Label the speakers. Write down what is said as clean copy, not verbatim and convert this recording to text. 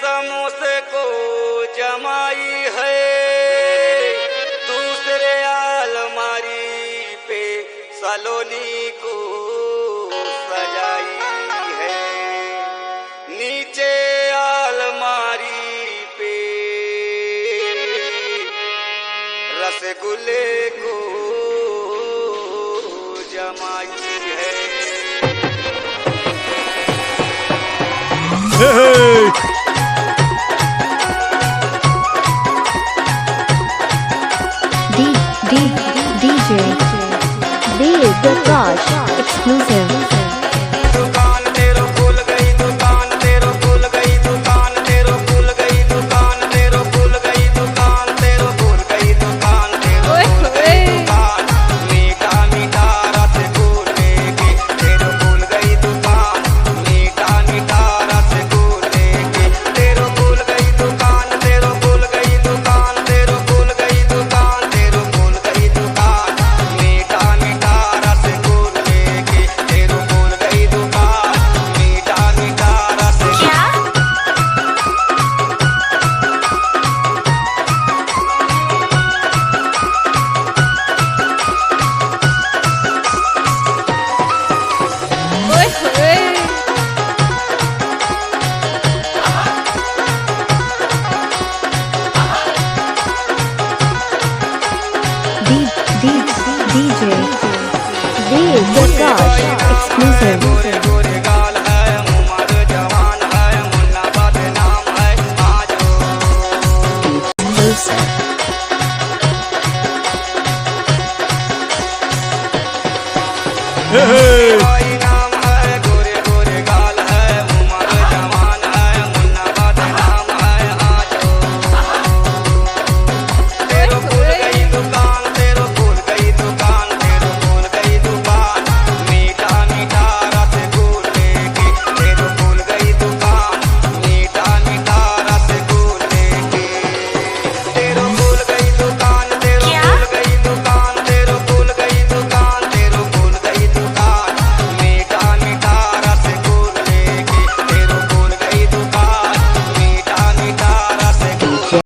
Speaker 1: समोसे को जमाई है, दूसरे अलमारी पे सलोनी को सजाई है, नीचे अलमारी पे रसगुल्ले को जमाई है।
Speaker 2: DJ Dev Prakash exclusive.
Speaker 1: दुकान तेरो खुल गई, दुकान तेरो खुल गई, दुकान तेरो खुल गई, दुकान तेरो खुल गई, दुकान तेरो खुल गई, दुकान तेरो खुल गई, दुकान मीठा मीठा रसगुल्ले की तेरो खुल गई दुकान, मीठा मीठा रसगुल्ले की तेरो खुल गई दुकान, तेरो खुल गई दुकान, तेरो खुल गई दुकान, तेरो खुल गई दुकान, मीठा मीठा रसगुल्ले की तेरो खुल गई दुकान, मीठा मीठा रसगुल्ले।
Speaker 2: DJ Dev Prakash exclusive.
Speaker 1: गोरे गोरे गाल है, उमर जवान है, मुन्ना बदनाम है, आज
Speaker 2: Exclusive.